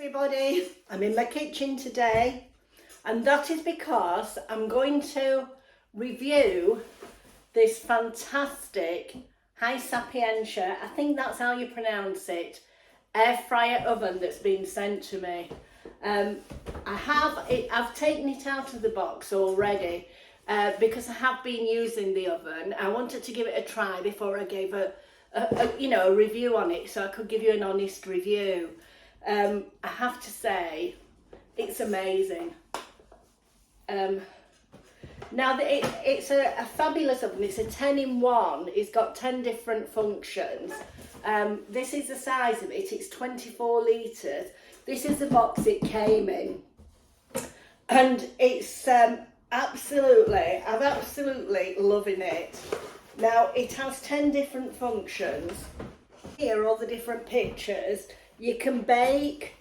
Everybody, I'm in my kitchen today, and that is because I'm going to review this fantastic HYSapientia, I think that's how you pronounce it, air fryer oven that's been sent to me. I've taken it out of the box already because I have been using the oven. I wanted to give it a try before I gave a review on it, so I could give you an honest review. I have to say, it's amazing. Now it's a fabulous oven. It's a 10-in-1. It's got 10 different functions. This is the size of it. It's 24 litres. This is the box it came in, and it's I'm absolutely loving it. Now it has 10 different functions. Here are all the different pictures. You can bake,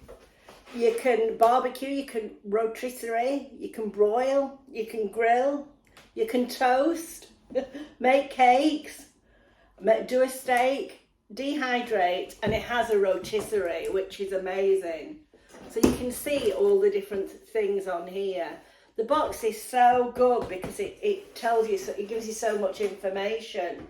you can barbecue, you can rotisserie, you can broil, you can grill, you can toast, make cakes, do a steak, dehydrate, and it has a rotisserie, which is amazing. So you can see all the different things on here. The box is so good because it tells you, it gives you so much information.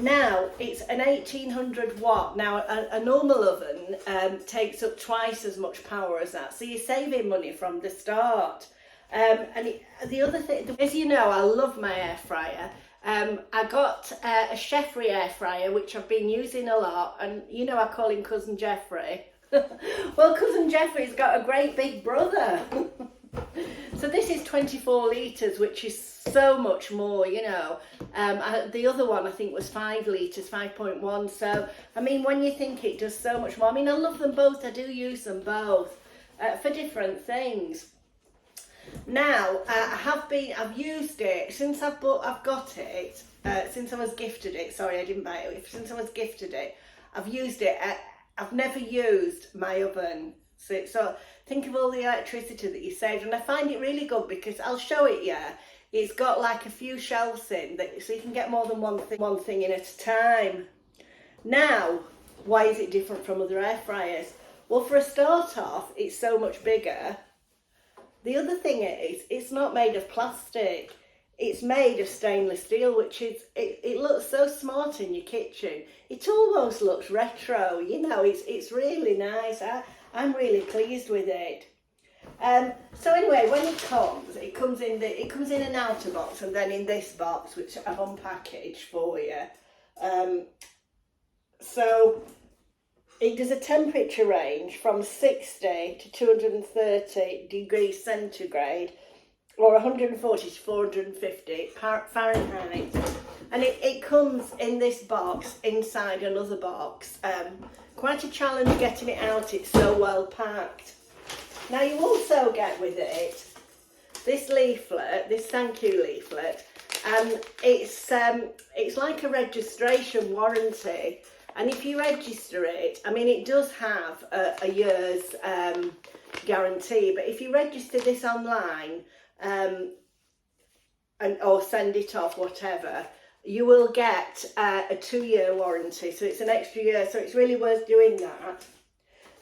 Now it's an 1800 watt. Now a normal oven takes up twice as much power as that, so you're saving money from the start. The other thing, as you know, I love my air fryer. I got a Litre Air Fryer, which I've been using a lot, and you know I call him Cousin Jeffrey. Well, Cousin Jeffrey's got a great big brother. So this is 24 litres, which is so much more, you know. The other one I think was 5 litres, 5.1. So, I mean, when you think it does so much more, I mean, I love them both. I do use them both for different things. Now, I've used it since I've got it, since I was gifted it. Sorry, I didn't buy it. Since I was gifted it, I've used it. I've never used my oven. So think of all the electricity that you saved, and I find it really good because I'll show it you. It's got like a few shelves in, so you can get more than one thing in at a time. Now, why is it different from other air fryers? Well, for a start off, it's so much bigger. The other thing is, it's not made of plastic. It's made of stainless steel, which is, it looks so smart in your kitchen. It almost looks retro, you know, it's really nice. I'm really pleased with it. So anyway, when it comes in an outer box, and then in this box, which I've unpackaged for you. So it does a temperature range from 60 to 230 degrees centigrade, or 140 to 450 Fahrenheit. And it comes in this box inside another box. Quite a challenge getting it out, it's so well packed. Now you also get with it this leaflet, this thank you leaflet, and it's like a registration warranty. And if you register it, I mean, it does have a year's guarantee, but if you register this online or send it off, whatever, you will get a 2-year warranty, so it's an extra year, so it's really worth doing that.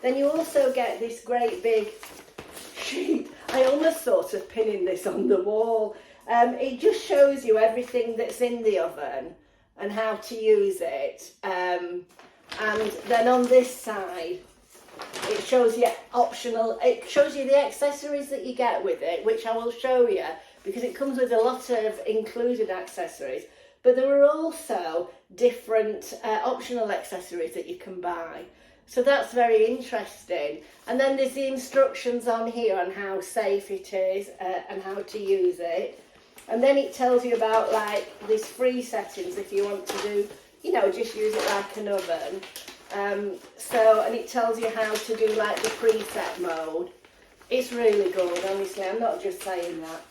Then you also get this great big sheet. I almost thought of pinning this on the wall. It just shows you everything that's in the oven and how to use it. And then on this side, it shows you it shows you the accessories that you get with it, which I will show you because it comes with a lot of included accessories. But there are also different optional accessories that you can buy. So that's very interesting. And then there's the instructions on here on how safe it is and how to use it. And then it tells you about like these free settings if you want to do, you know, just use it like an oven. And it tells you how to do like the preset mode. It's really good, honestly. I'm not just saying that.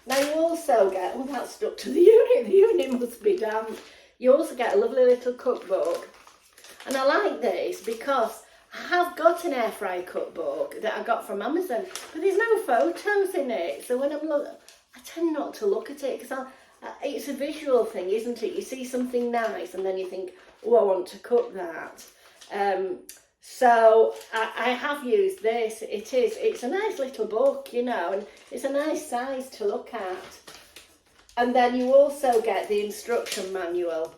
Now you also get, oh, that's stuck to the unit. The unit must be damp. You also get a lovely little cookbook. And I like this because I have got an air fryer cookbook that I got from Amazon, but there's no photos in it. So when I tend not to look at it because it's a visual thing, isn't it? You see something nice and then you think, oh, I want to cook that. So I have used this. It's a nice little book, you know, and it's a nice size to look at. And then you also get the instruction manual.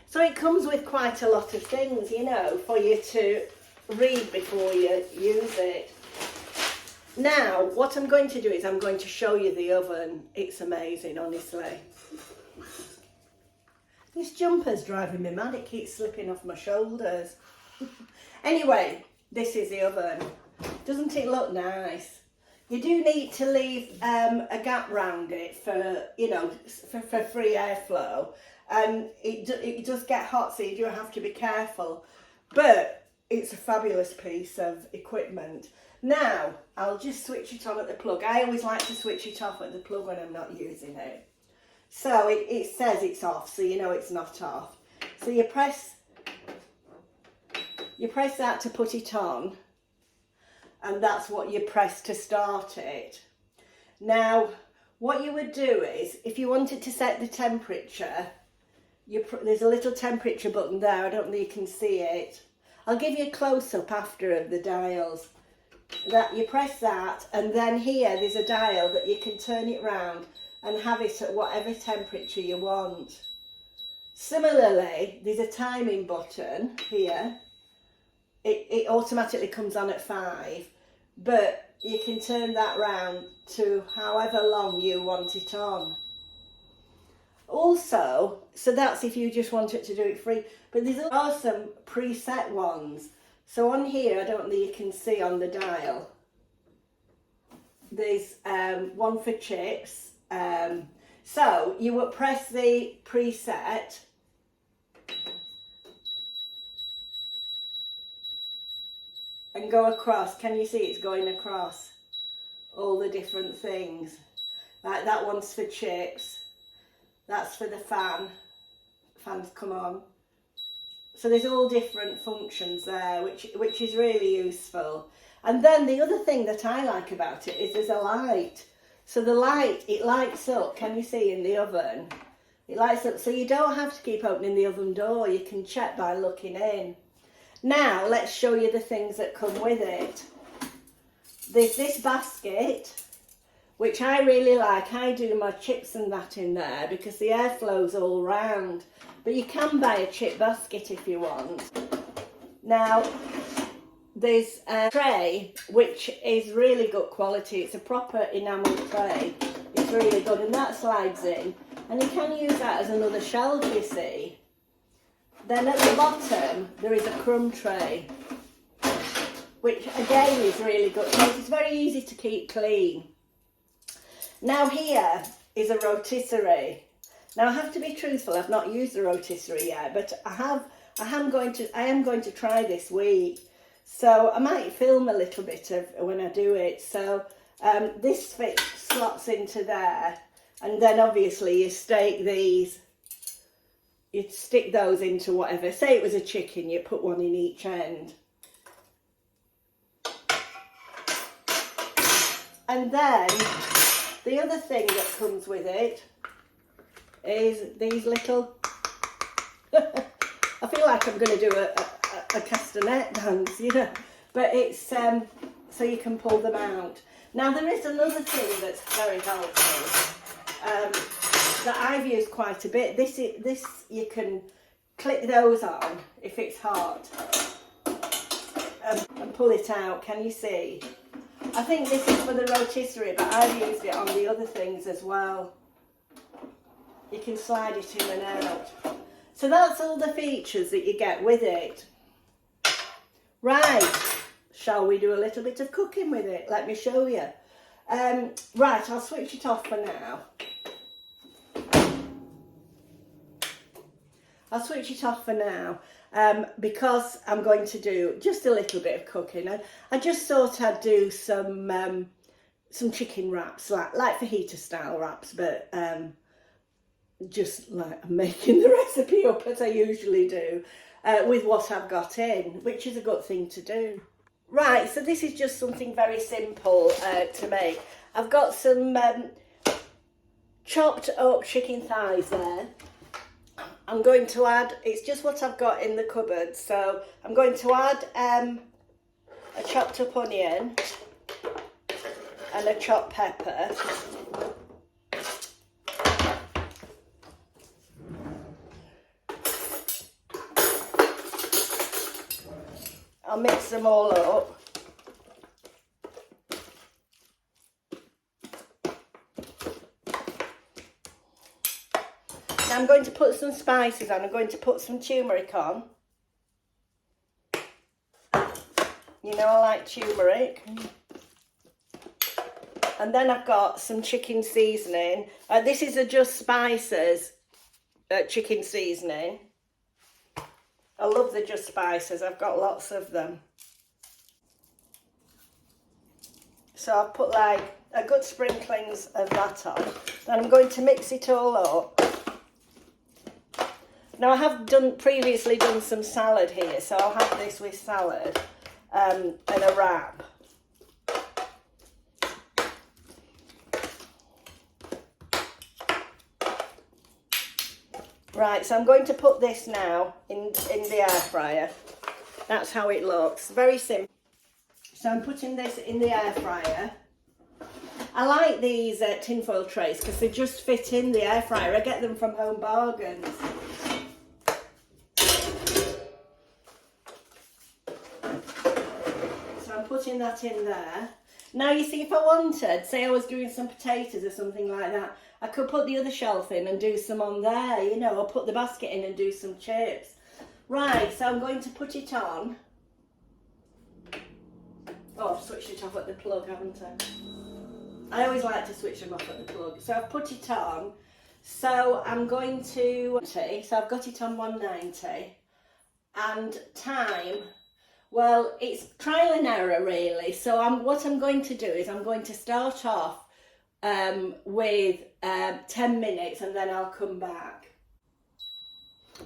So it comes with quite a lot of things, you know, for you to read before you use it. Now, what I'm going to do is I'm going to show you the oven. It's amazing, honestly. This jumper's driving me mad. It keeps slipping off my shoulders. Anyway, this is the oven. Doesn't it look nice? You do need to leave a gap round it for, you know, for free airflow. And it does get hot, so you do have to be careful. But it's a fabulous piece of equipment. Now, I'll just switch it on at the plug. I always like to switch it off at the plug when I'm not using it. So it says it's off, so you know it's not off. So you press that to put it on, and that's what you press to start it. Now, what you would do is, if you wanted to set the temperature, there's a little temperature button there. I don't know if you can see it. I'll give you a close-up after of the dials. That you press that, and then here there's a dial that you can turn it round and have it at whatever temperature you want. Similarly, there's a timing button here. It automatically comes on at 5, but you can turn that round to however long you want it on. Also, so that's if you just want it to do it free, but there's also some preset ones. So on here, I don't know if you can see on the dial, there's one for chips. So you would press the preset and go across. Can you see it's going across all the different things? Like that one's for chips. That's for the fan. Fans come on. So there's all different functions there, which is really useful. And then the other thing that I like about it is there's a light. So the light, it lights up, can you see, in the oven? It lights up, so you don't have to keep opening the oven door. You can check by looking in. Now, let's show you the things that come with it. There's this basket, which I really like. I do my chips and that in there because the airflow's all round. But you can buy a chip basket if you want. Now, there's a tray, which is really good quality. It's a proper enamel tray. It's really good, and that slides in. And you can use that as another shelf, you see. Then at the bottom, there is a crumb tray, which again is really good. It's very easy to keep clean. Now here is a rotisserie. Now I have to be truthful, I've not used the rotisserie yet, but I am going to try this week. So I might film a little bit of when I do it. So this slots into there, and then obviously you stick those into whatever. Say it was a chicken, you put one in each end. And then the other thing that comes with it is these little, I feel like I'm going to do a castanet dance, you know, but it's so you can pull them out. Now there is another thing that's very helpful that I've used quite a bit. This you can click those on if it's hot and pull it out. Can you see? I think this is for the rotisserie, but I've used it on the other things as well. You can slide it in and out. So that's all the features that you get with it. Right, shall we do a little bit of cooking with it? Let me show you. Right, I'll switch it off for now. I'll switch it off for now because I'm going to do just a little bit of cooking. I just thought I'd do some chicken wraps, like fajita style wraps, but just like I'm making the recipe up as I usually do with what I've got in, which is a good thing to do. Right, so this is just something very simple to make. I've got some chopped up chicken thighs there. I'm going to add, it's just what I've got in the cupboard, so I'm going to add a chopped up onion and a chopped pepper. I'll mix them all up. Now I'm going to put some spices on. I'm going to put some turmeric on. You know I like turmeric. And then I've got some chicken seasoning. This is a Just Spices chicken seasoning. I love the Just Spices. I've got lots of them. So I've put like a good sprinklings of that on. Then I'm going to mix it all up. Now I have previously done some salad here, so I'll have this with salad and a wrap. Right, so I'm going to put this now in the air fryer. That's how it looks, very simple. So I'm putting this in the air fryer. I like these tinfoil trays because they just fit in the air fryer. I get them from Home Bargains. So I'm putting that in there. Now you see, if I wanted, say I was doing some potatoes or something like that, I could put the other shelf in and do some on there, you know, or put the basket in and do some chips. Right, so I'm going to put it on. Oh, I've switched it off at the plug, haven't I? I always like to switch them off at the plug. So I've put it on. So I'm going to, so I've got it on 190. And time, well, it's trial and error really. So what I'm going to do is I'm going to start off with 10 minutes and then I'll come back.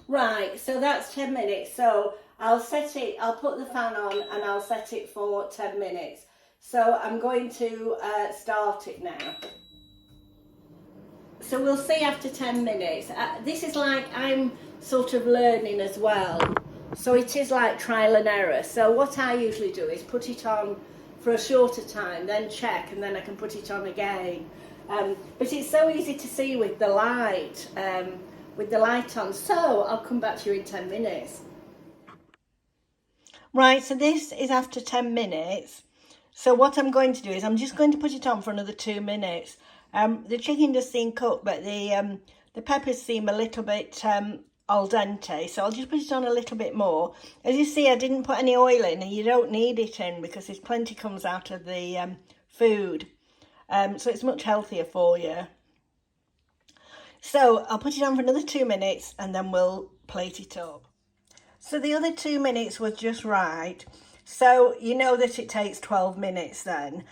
Right, so that's 10 minutes. So I'll put the fan on and I'll set it for 10 minutes. So I'm going to start it now. So we'll see after 10 minutes. This is like I'm sort of learning as well. So it is like trial and error. So what I usually do is put it on for a shorter time, then check, and then I can put it on again. But it's so easy to see with the light on. So I'll come back to you in 10 minutes. Right, so this is after 10 minutes. So what I'm going to do is I'm just going to put it on for another 2 minutes. The chicken does seem cooked, but the peppers seem a little bit al dente, so I'll just put it on a little bit more. As you see, I didn't put any oil in, and you don't need it in because there's plenty comes out of the food. So it's much healthier for you. So I'll put it on for another 2 minutes and then we'll plate it up. So the other 2 minutes was just right. So you know that it takes 12 minutes then.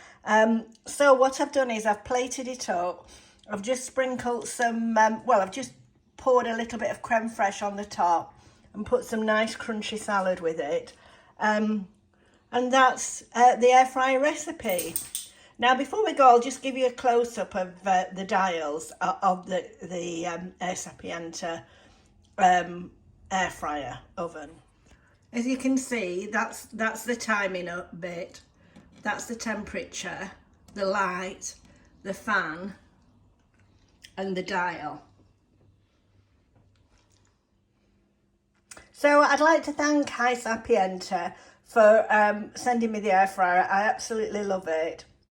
So what I've done is I've plated it up. I've just sprinkled some, I've just poured a little bit of creme fraiche on the top and put some nice crunchy salad with it. And that's the air fryer recipe. Now, before we go, I'll just give you a close-up of the dials of the HYSapientia air fryer oven. As you can see, that's the timing up bit. That's the temperature, the light, the fan, and the dial. So I'd like to thank HYSapientia for sending me the air fryer. I absolutely love it.